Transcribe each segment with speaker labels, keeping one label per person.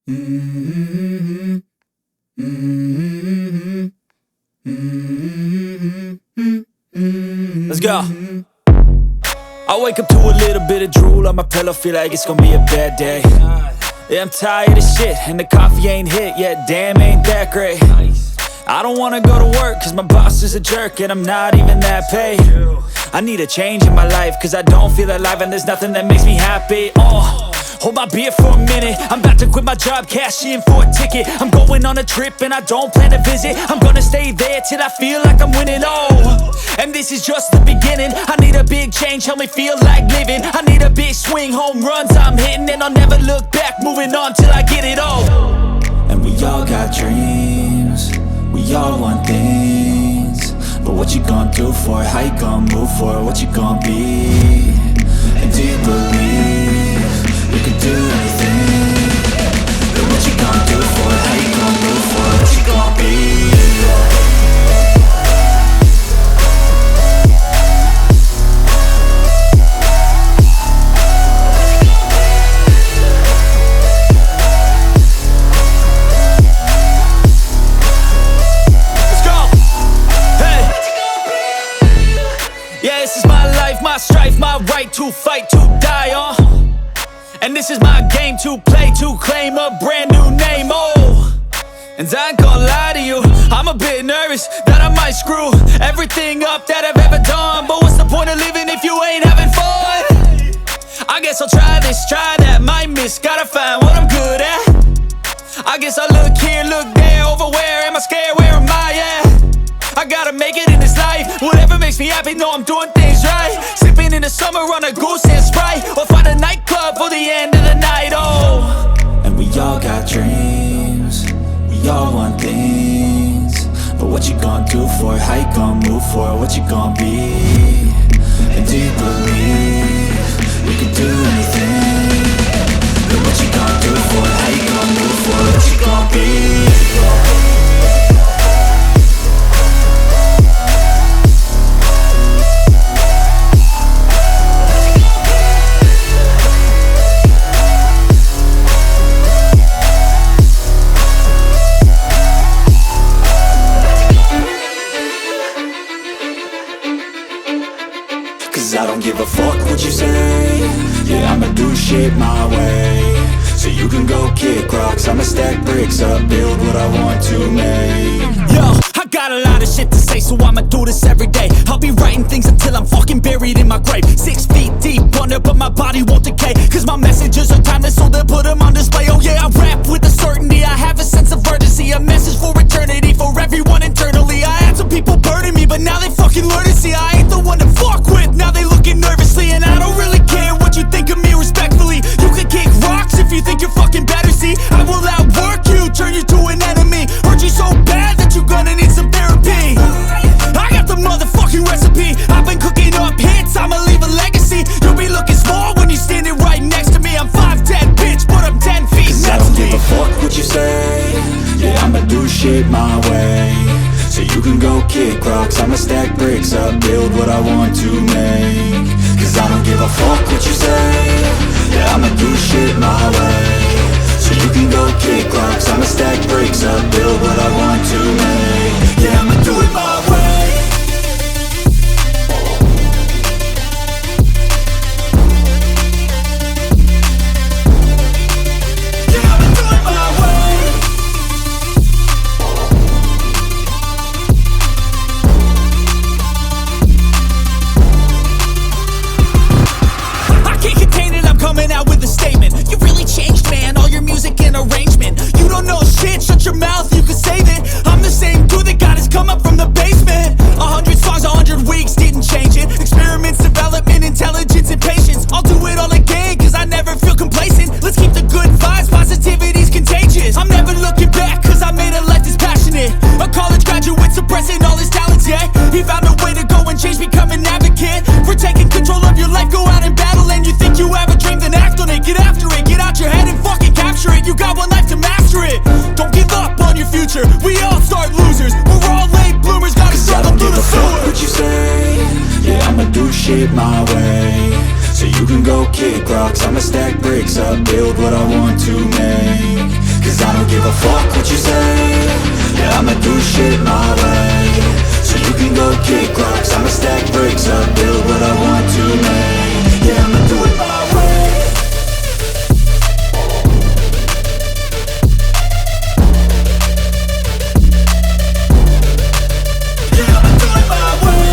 Speaker 1: Mm-hmm. Mm-hmm. Mm-hmm. Let's go. I wake up to a little bit of drool on my pillow, feel like it's gonna be a bad day. Yeah, I'm tired of shit, and the coffee ain't hit yet, damn ain't that great. I don't wanna go to work, cause my boss is a jerk, and I'm not even that paid. I need a change in my life, cause I don't feel alive, and there's nothing that makes me happy. Hold my beer for a minute, I'm about to quit my job, cash in for a ticket. I'm going on a trip and I don't plan to visit. I'm gonna stay there till I feel like I'm winning, and this is just the beginning. I need a big change, help me feel like living. I need a big swing, home runs I'm hitting, and I'll never look back, moving on till I get it all. And we all got dreams, we all want things, but what you gonna do for it? How you gonna move for it? What you gonna be? And do you believe you can do anything? But what you gonna do for it? How you gonna move for it? What you gonna be? My strife, my right to fight, to die on. And this is my game to play, to claim a brand new name, And I ain't gonna lie to you, I'm a bit nervous that I might screw everything up that I've ever done. But what's the point of living if you ain't having fun? I guess I'll try this, try that, might miss, gotta find what I'm good at. I guess I look here, look there, over where am I scared, where am I at? I gotta make it in this life, whatever makes me happy, know I'm doing things right. Sipping in the summer on a goose and Sprite, or find a nightclub for the end of the night, And we all got dreams, we all want things, but what you gonna do for it? How you gonna move for it? What you gonna be? And do you believe you can do anything? But what you gonna do for it? How you gonna move for it? What you gonna be? I don't give a fuck what you say. Yeah, I'ma do shit my way. So you can go kick rocks, I'ma stack bricks up, build what I want to make. Yo, I got a lot of shit to say, so I'ma do this every day. I'll be writing things until I'm fucking buried in my grave. 6 feet deep under, but my body won't decay, cause my messages are timeless, so they'll put them on display. Oh yeah, I rap with a certainty, I have a sense of urgency, a message for eternity, for everyone internally. I had some people burning me, but now they fucking learn to see I ain't the one to fuck with. Now they looking nervously, and I don't really care what you think of me, respectfully. You can kick rocks if you think you're fucking better, see I will outwork you, turn you to an enemy, hurt you so bad that you're gonna need some therapy. I got the motherfucking recipe, I've been cooking up hits, I'ma leave a legacy. You'll be looking small when you're standing right next to me. I'm 5'10", bitch, but I'm 10 feet next to me. I don't give a fuck what you say. Yeah, I'ma do shit my way. So you can go kick rocks, I'ma stack bricks up, build what I want to make. Cause I don't give a fuck what you say. Yeah, I'ma do shit my way. So you can go kick rocks, I'ma stack bricks up, build what I want to make. Yeah, I'ma do it my way. Coming out with a statement. You really changed, man, all your music and arrangement. You don't know shit, shut your mouth, you can save it. I'm the same dude that got his come up from the basement. 100 songs, 100 weeks, didn't change it. Experiments, development, intelligence, and patience. I'll do it all again, cause I never feel complacent. Let's keep the good vibes, positivity's contagious. I'm never looking back, cause I made a life that's passionate. A college graduate suppressing all his talents, yeah. He found a way to go and change, become an advocate for taking control of your life, go out and battle. And you think you have a dream, then act on it, get after it, get out your head and fucking capture it. You got one life to master it. Don't give up on your future, we all start losers. We're all late bloomers, gotta struggle through the sewer. I don't give a fuck what you say. Yeah, I'ma do shit my way. So you can go kick rocks, I'ma stack bricks up, build what I want to make. give a fuck what you say. Yeah, I'ma do shit my way. So you can go kick rocks, I'ma stack bricks up, build what I want to make. Yeah, I'ma do it my way. Yeah, I'ma do it my way.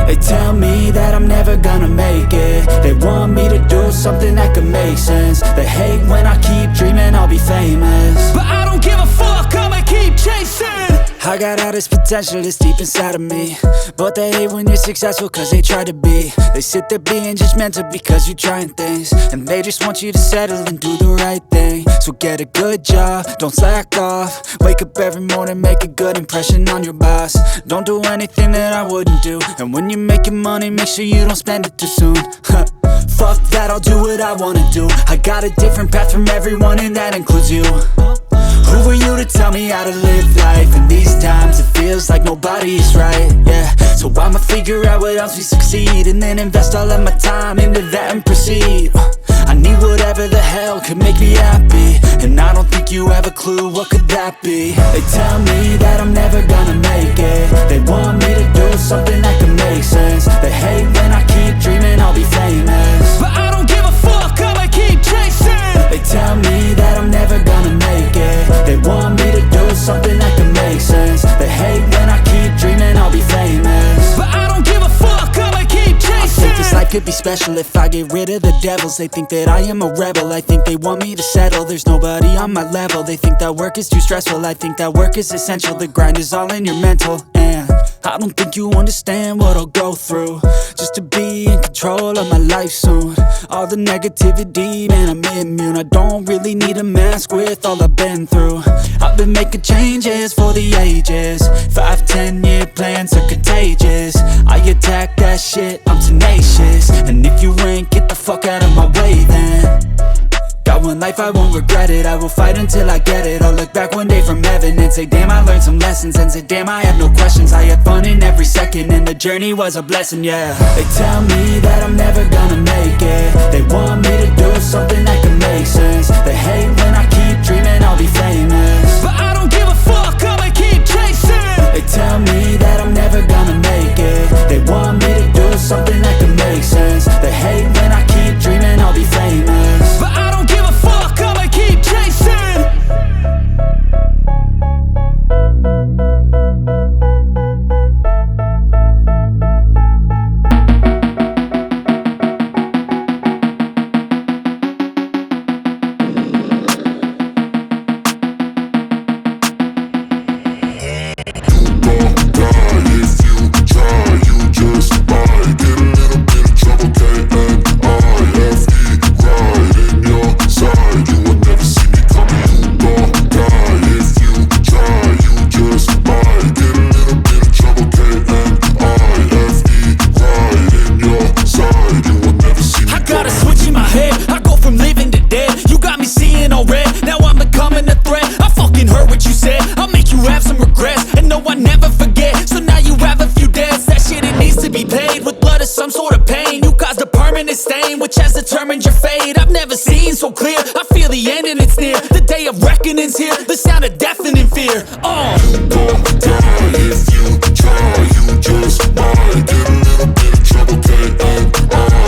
Speaker 1: They tell me that I'm never gonna make it. They want me to do something that could make sense. They hate when I keep dreaming I'll be famous, but I don't give a fuck, I'ma keep chasing. I got all this potential that's deep inside of me, but they hate when you're successful cause they try to be. They sit there being judgmental because you're trying things, and they just want you to settle and do the right thing. So get a good job, don't slack off. Wake up every morning, make a good impression on your boss. Don't do anything that I wouldn't do, and when you're making money, make sure you don't spend it too soon. Fuck that, I'll do what I wanna do. I got a different path from everyone, and that includes you. Who are you to tell me how to live life? In these times it feels like nobody's right, yeah. So I'ma figure out what else we succeed, and then invest all of my time into that and proceed. I need whatever the hell could make me happy, and I don't think you have a clue what could that be. They tell me that I'm never gonna make it. They want me to do something that can make sense. They hate when I keep dreaming I'll be famous, but I don't give a fuck, I'ma keep chasing. They tell me that I'm never gonna make it. They want me to do something that can make sense. They hate when I keep dreaming I'll be famous, but I don't give a fuck, I'ma keep chasing. I think this life could be special if I get rid of the devils. They think that I am a rebel, I think they want me to settle. There's nobody on my level. They think that work is too stressful, I think that work is essential. The grind is all in your mental, and I don't think you understand what I'll go through just to be in control of my life soon. All the negativity, man, I'm immune. I don't really need a mask with all I've been through. I've been making changes for the ages. 5-10 year plans are contagious. I attack that shit, I'm tenacious. And if you ain't, get the fuck out of my way then. Got one life, I won't regret it. I will fight until I get it. I'll look back one day from heaven and say, damn, I learned some lessons. And say, damn, I have no questions. I had fun in every second, and the journey was a blessing, yeah. They tell me that I'm never gonna make it. They want me to do something that can make sense. They hate when I keep dreaming I'll be famous, but I don't give a fuck, I'ma keep chasing. They tell me that I'm never gonna make it. They want me to do something that can make sense. They hate when I keep dreaming I'll be famous, but I don't give a fuck, I'ma keep chasing. Which has determined your fate. I've never seen so clear. I feel the end and it's near. The day of reckoning's here. The sound of deafening fear. You gon' die if you try. You just might get a little bit of trouble. K-N-I-F-E,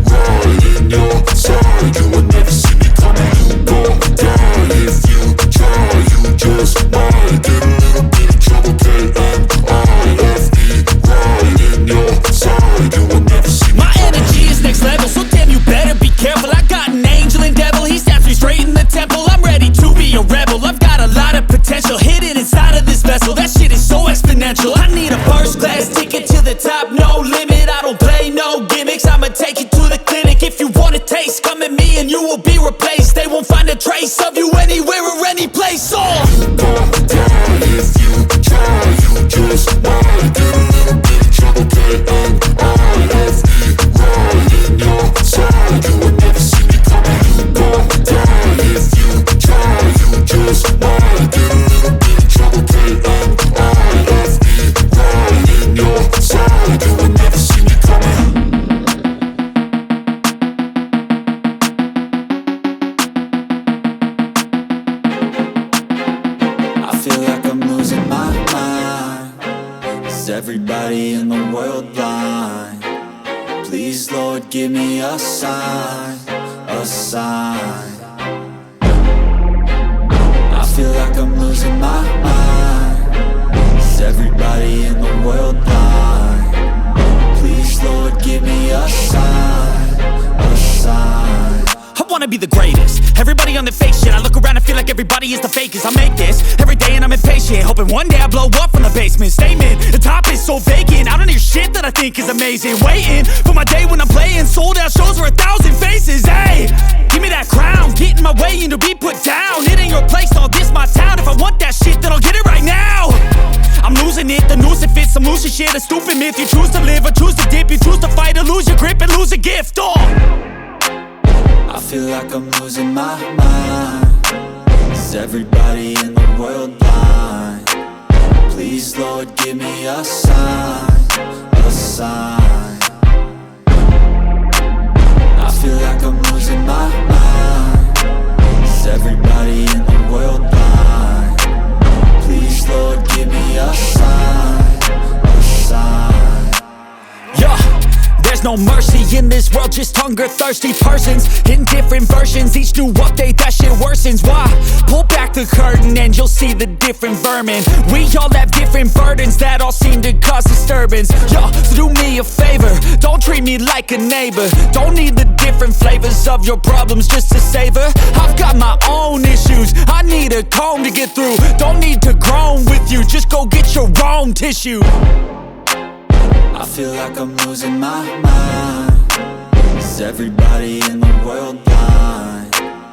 Speaker 1: right in your side. You will never see me coming. You gon' die if you try. You just might get a little bit of trouble. K-N-I-F-E, right in your side. You will never see me. My energy is next level, so damn you better be careful. I got an angel and devil, he snaps me straight in the temple. I'm ready to be a rebel, I've got a lot of potential hidden inside of this vessel. Is everybody in the world blind? Please, Lord, give me a sign, a sign. I feel like I'm losing my mind. Is everybody in the world blind? Please, Lord, give me a sign, a sign.
Speaker 2: I wanna be the greatest. Everybody on the fake shit. I look around and feel like everybody is the fakest. I make this every day and I'm impatient, hoping one day I blow up from the basement. Statement, the top is so vacant. I don't hear shit that I think is amazing. Waiting for my day when I'm playing sold out shows for 1,000 faces. Hey, give me that crown, get in my way and to be put down. It ain't your place, all this my town. If I want that shit, then I'll get it right now. I'm losing it, the noose it fits. I'm losing shit, a stupid myth. You choose to live or choose to dip. You choose to fight or lose your grip and lose a gift.
Speaker 1: I feel like I'm losing my mind. Is everybody in the world blind? Please, Lord, give me a sign, a sign. I feel like I'm losing my mind. Is everybody in the world blind? Please, Lord, give me a sign, a sign.
Speaker 2: Yeah. There's no mercy in this world, just hunger-thirsty persons in different versions. Each new update, that shit worsens. Why? Pull back the curtain and you'll see the different vermin. We all have different burdens that all seem to cause disturbance. Yo, so do me a favor, don't treat me like a neighbor. Don't need the different flavors of your problems just to savor. I've got my own issues, I need a comb to get through. Don't need to groan with you, just go get your own tissue.
Speaker 1: I feel like I'm losing my mind. Is everybody in the world blind?